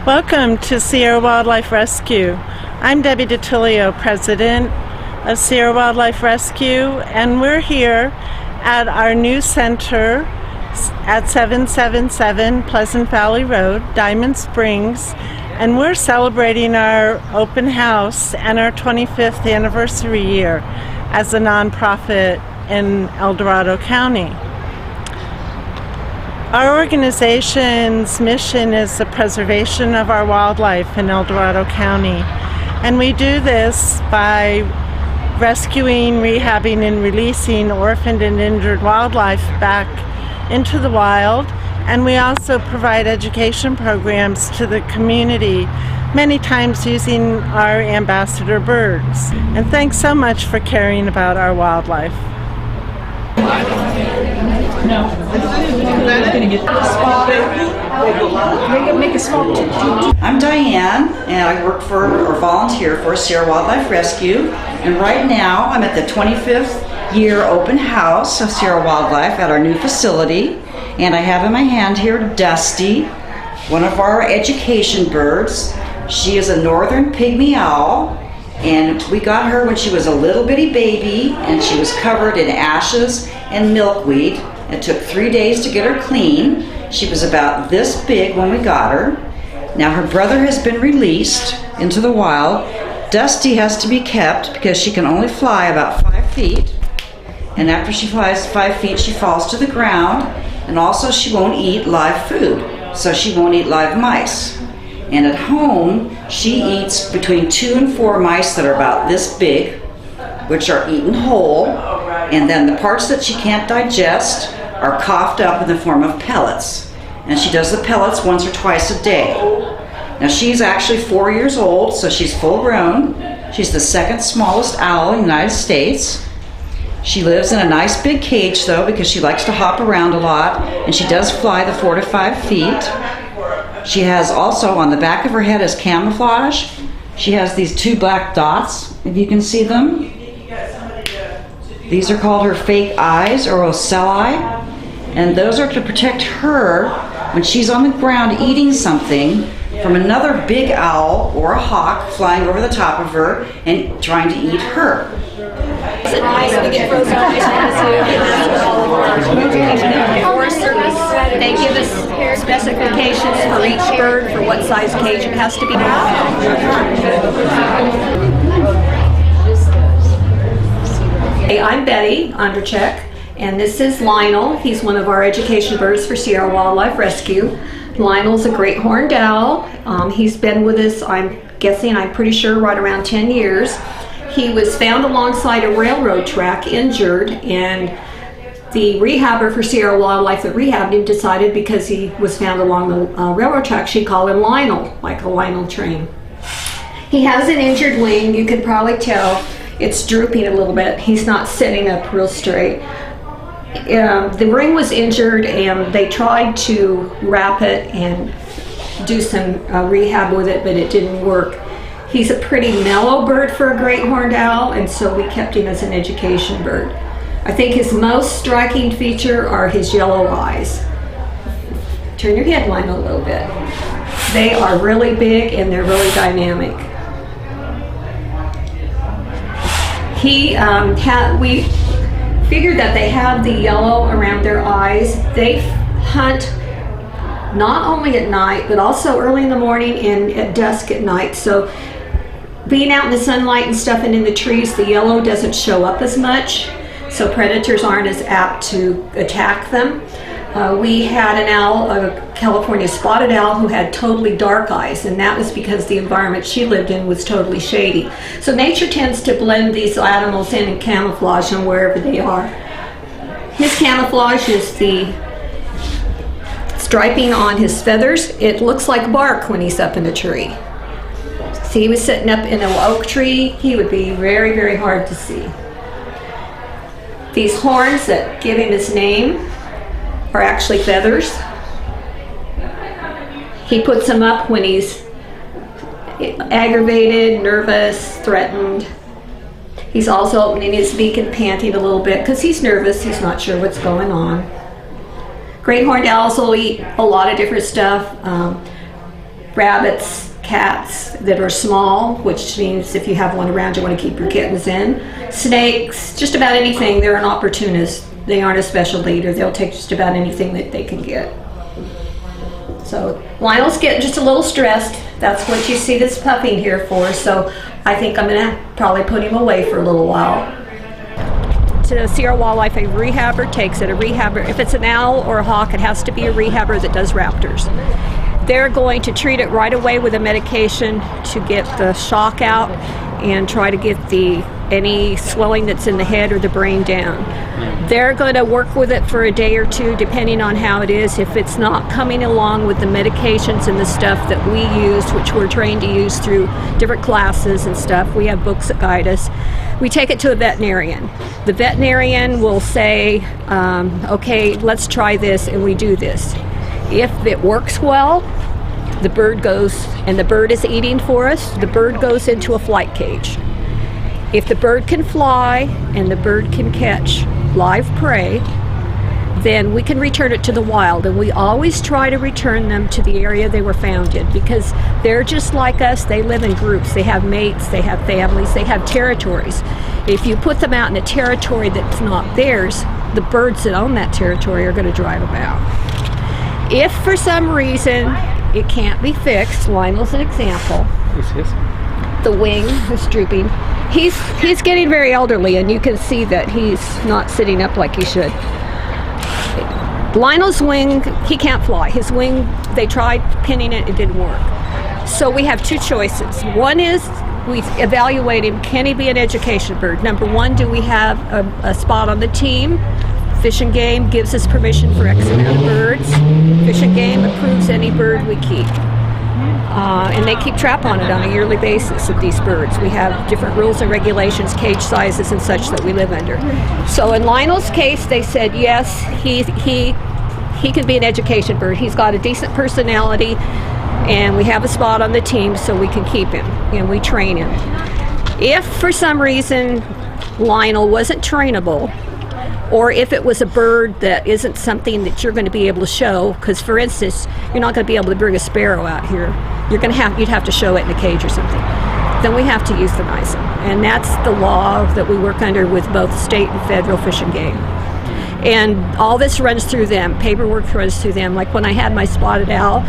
Welcome to Sierra Wildlife Rescue. I'm Debbie DiTilio, President of Sierra Wildlife Rescue, and we're here at our new center at 777 Pleasant Valley Road, Diamond Springs, and we're celebrating our open house and our 25th anniversary year as a nonprofit in El Dorado County. Our organization's mission is the preservation of our wildlife in El Dorado County, and we do this by rescuing, rehabbing, and releasing orphaned and injured wildlife back into the wild, and we also provide education programs to the community, many times using our ambassador birds. And thanks so much for caring about our wildlife. No. I'm Diane, and I work for or volunteer for Sierra Wildlife Rescue. And right now, I'm at the 25th year open house of Sierra Wildlife at our new facility. And I have in my hand here Dusty, one of our education birds. She is a northern pygmy owl, and we got her when she was a little bitty baby, and she was covered in ashes and milkweed. It took 3 days to get her clean. She was about this big when we got her. Now her brother has been released into the wild. Dusty has to be kept because she can only fly about 5 feet. And after she flies 5 feet, she falls to the ground. And also she won't eat live food, so she won't eat live mice. And at home, she eats between 2 and 4 mice that are about this big, which are eaten whole. And then the parts that she can't digest are coughed up in the form of pellets. And she does the pellets once or twice a day. Now she's actually 4 years old, so she's full grown. She's the second smallest owl in the United States. She lives in a nice big cage though, because she likes to hop around a lot, and she does fly the 4 to 5 feet. She has also on the back of her head as camouflage, she has these 2 black dots, if you can see them. These are called her fake eyes, or ocelli, and those are to protect her when she's on the ground eating something from another big owl or a hawk flying over the top of her and trying to eat her. Is it nice to get frozen ice Forest Service? They give us specifications for each bird for what size cage it has to be. Hey, I'm Betty Undercheck, and this is Lionel. He's one of our education birds for Sierra Wildlife Rescue. Lionel's a great horned owl. He's been with us, I'm pretty sure, right around 10 years. He was found alongside a railroad track, injured, and the rehabber for Sierra Wildlife that rehabbed him decided because he was found along the railroad track, she'd call him Lionel, like a Lionel train. He has an injured wing. You can probably tell it's drooping a little bit. He's not sitting up real straight. The ring was injured, and they tried to wrap it and do some rehab with it, but it didn't work. He's a pretty mellow bird for a great horned owl, and so we kept him as an education bird. I think his most striking feature are his yellow eyes. Turn your head, Lionel, a little bit. They are really big and they're really dynamic. We figured that they have the yellow around their eyes. They hunt not only at night, but also early in the morning and at dusk at night. So being out in the sunlight and stuff and in the trees, the yellow doesn't show up as much, so predators aren't as apt to attack them. We had an owl, a California spotted owl, who had totally dark eyes, and that was because the environment she lived in was totally shady. So nature tends to blend these animals in and camouflage them wherever they are. His camouflage is the striping on his feathers. It looks like bark when he's up in a tree. See, he was sitting up in an oak tree, he would be very, very hard to see. These horns that give him his name are actually feathers. He puts them up when he's aggravated, nervous, threatened. He's also opening his beak and panting a little bit because he's nervous, he's not sure what's going on. Great horned owls will eat a lot of different stuff. rabbits, cats that are small, which means if you have one around, you want to keep your kittens in. Snakes, just about anything. They're an opportunist. They aren't a special leader. They'll take just about anything that they can get. So Lionel's getting just a little stressed. That's what you see this pupping here for. So I think I'm gonna probably put him away for a little while. To Sierra Wildlife, a rehabber takes it. A rehabber, if it's an owl or a hawk, it has to be a rehabber that does raptors. They're going to treat it right away with a medication to get the shock out and try to get any swelling that's in the head or the brain down. They're going to work with it for a day or two, depending on how it is. If it's not coming along with the medications and the stuff that we use, which we're trained to use through different classes and stuff, we have books that guide us, we take it to a veterinarian. The veterinarian will say, okay, let's try this, and we do this. If it works well, the bird goes, and the bird is eating for us, the bird goes into a flight cage. If the bird can fly and the bird can catch live prey, then we can return it to the wild, and we always try to return them to the area they were found in, because they're just like us. They live in groups, they have mates, they have families, they have territories. If you put them out in a territory that's not theirs, the birds that own that territory are going to drive them out. If for some reason it can't be fixed, Lionel's an example. The wing is drooping. He's getting very elderly, and you can see that he's not sitting up like he should. Lionel's wing, he can't fly. His wing, they tried pinning it, it didn't work. So we have two choices. One is we evaluate him, can he be an education bird? Number one, do we have a spot on the team? Fish and Game gives us permission for X amount of birds. Fish and Game approves any bird we keep. And they keep trap on it on a yearly basis of these birds. We have different rules and regulations, cage sizes and such that we live under. So in Lionel's case, they said yes, he can be an education bird. He's got a decent personality, and we have a spot on the team so we can keep him, and we train him. If for some reason Lionel wasn't trainable, or if it was a bird that isn't something that you're going to be able to show, because for instance, you're not going to be able to bring a sparrow out here. You'd have to show it in a cage or something. Then we have to euthanize them, and that's the law that we work under with both state and federal Fish and Game. And all this runs through them. Paperwork runs through them. Like when I had my spotted owl,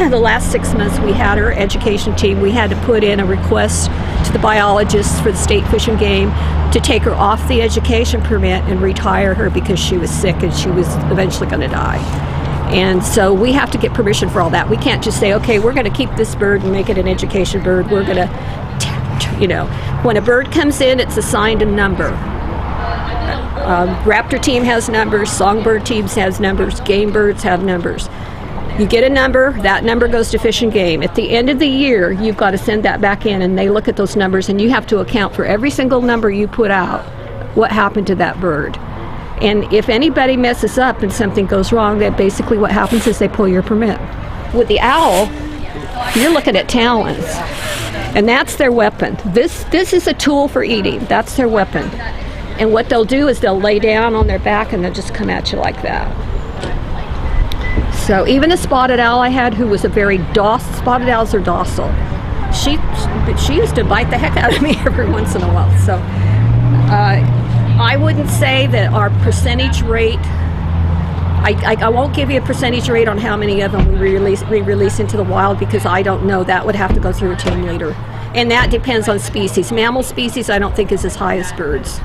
the last 6 months we had our education team, we had to put in a request to the biologists for the state Fish and Game to take her off the education permit and retire her because she was sick and she was eventually going to die. And so we have to get permission for all that. We can't just say, okay, we're going to keep this bird and make it an education bird. We're going to, when a bird comes in, it's assigned a number. Raptor team has numbers, songbird teams has numbers, game birds have numbers. You get a number, that number goes to Fish and Game. At the end of the year, you've got to send that back in, and they look at those numbers, and you have to account for every single number you put out, what happened to that bird. And if anybody messes up and something goes wrong, then basically what happens is they pull your permit. With the owl, you're looking at talons, and that's their weapon. This is a tool for eating. That's their weapon. And what they'll do is they'll lay down on their back and they'll just come at you like that. So even a spotted owl I had, who was a very docile, spotted owls are docile. She used to bite the heck out of me every once in a while. So I wouldn't say that our percentage rate, I won't give you a percentage rate on how many of them we release into the wild, because I don't know. That would have to go through a team leader. And that depends on species. Mammal species I don't think is as high as birds.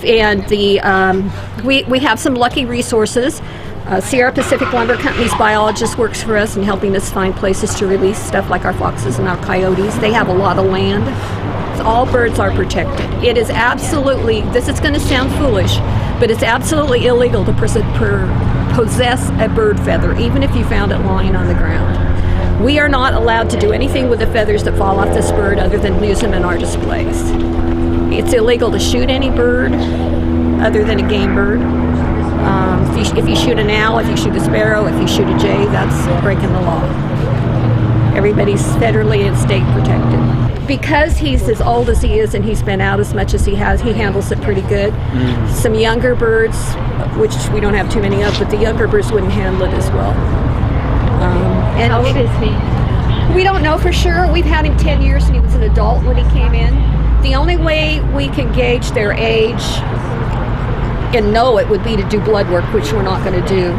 And we have some lucky resources. Sierra Pacific Lumber Company's biologist works for us in helping us find places to release stuff like our foxes and our coyotes. They have a lot of land. So all birds are protected. It is absolutely, this is going to sound foolish, but it's absolutely illegal to possess a bird feather, even if you found it lying on the ground. We are not allowed to do anything with the feathers that fall off this bird other than use them in our displays. It's illegal to shoot any bird other than a game bird. If you shoot an owl, if you shoot a sparrow, if you shoot a jay, that's breaking the law. Everybody's federally and state protected. Because he's as old as he is and he's been out as much as he has, he handles it pretty good. Some younger birds, which we don't have too many of, but the younger birds wouldn't handle it as well. And how old is he? we don't know for sure. We've had him 10 years and he was an adult when he came in. The only way we can gauge their age and know it would be to do blood work, which we're not going to do.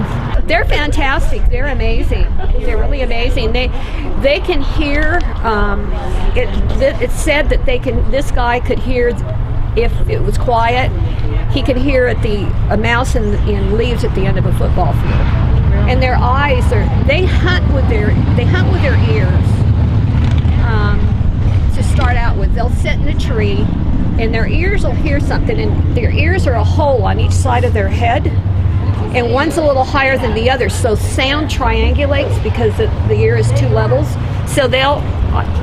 They're fantastic. They're amazing. They're really amazing. They can hear. It's said that this guy could hear if it was quiet. He could hear a mouse in leaves at the end of a football field. And their eyes they hunt with their ears. To start out with, they'll sit in a tree, and their ears will hear something. And their ears are a hole on each side of their head. And one's a little higher than the other, so sound triangulates because the ear is two levels. So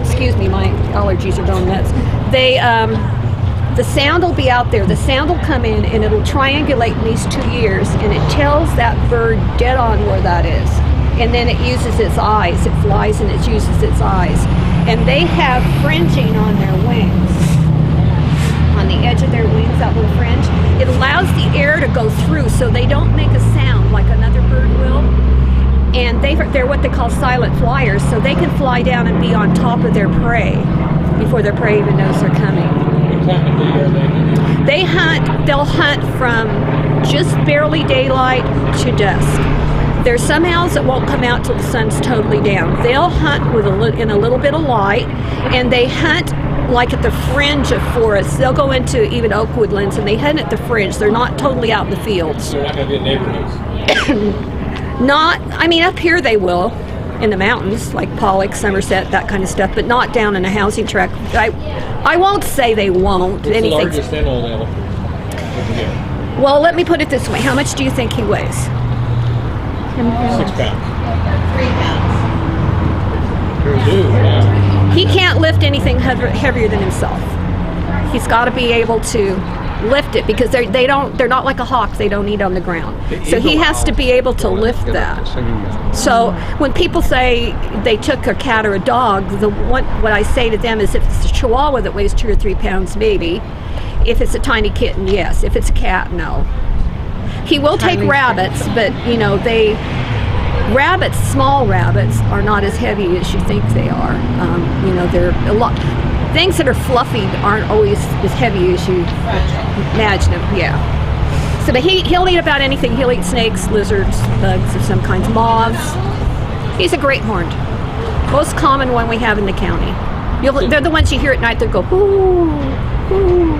excuse me, my allergies are going nuts. The sound will be out there, the sound will come in, and it'll triangulate in these 2 ears, and it tells that bird dead on where that is. And then it uses its eyes, it flies and it uses its eyes. And they have fringing on their wings. On the edge of their wings, that little fringe, it allows the air to go through so they don't make a sound like another bird will. And they're what they call silent flyers, so they can fly down and be on top of their prey before their prey even knows they're coming. They'll hunt from just barely daylight to dusk. There's some owls that won't come out till the sun's totally down. They'll hunt in a little bit of light, and they hunt like at the fringe of forests. They'll go into even oak woodlands and they hunt at the fringe. They're not totally out in the fields. They're not going to be in neighborhoods. Up here they will, in the mountains, like Pollock, Somerset, that kind of stuff, but not down in a housing tract. I won't say they won't. What's the largest animal now? Well, let me put it this way. How much do you think he weighs? 6 pounds. 3 pounds. Wow. He can't lift anything heavier than himself. He's got to be able to lift it because they're not like a hawk. They don't eat on the ground. So he has to be able to lift that. So when people say they took a cat or a dog, what I say to them is if it's a Chihuahua that weighs 2 or 3 pounds, maybe. If it's a tiny kitten, yes. If it's a cat, no. He will take rabbits, but small rabbits are not as heavy as you think they are. They're a lot. Things that are fluffy aren't always as heavy as you imagine them. Yeah. So, but he'll eat about anything. He'll eat snakes, lizards, bugs of some kinds, moths. He's a great horned. Most common one we have in the county. They're the ones you hear at night that go ooh, ooh.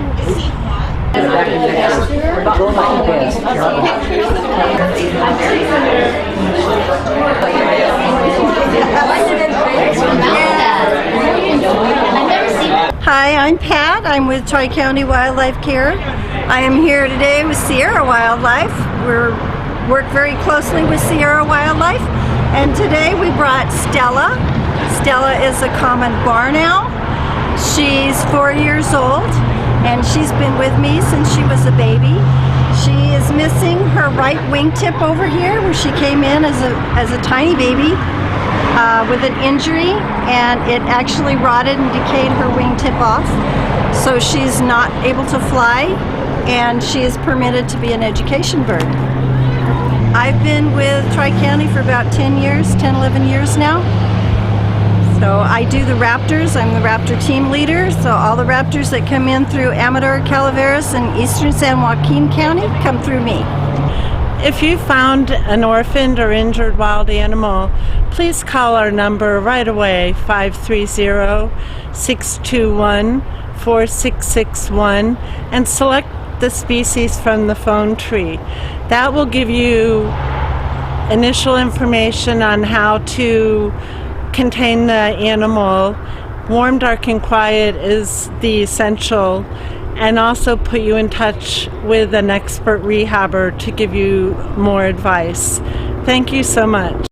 Hi, I'm Pat. I'm with Tri-County Wildlife Care. I am here today with Sierra Wildlife. We work very closely with Sierra Wildlife, and today we brought Stella. Stella is a common barn owl. She's 4 years old, and she's been with me since she was a baby. She is missing her right wingtip over here, where she came in as a tiny baby with an injury, and it actually rotted and decayed her wingtip off. So she's not able to fly, and she is permitted to be an education bird. I've been with Tri-County for about 10, 11 years now. So I do the raptors. I'm the raptor team leader. So all the raptors that come in through Amador, Calaveras, and eastern San Joaquin County come through me. If you found an orphaned or injured wild animal, please call our number right away, 530-621-4661, and select the species from the phone tree. That will give you initial information on how to contain the animal. Warm, dark, and quiet is the essential, and also put you in touch with an expert rehabber to give you more advice. Thank you so much.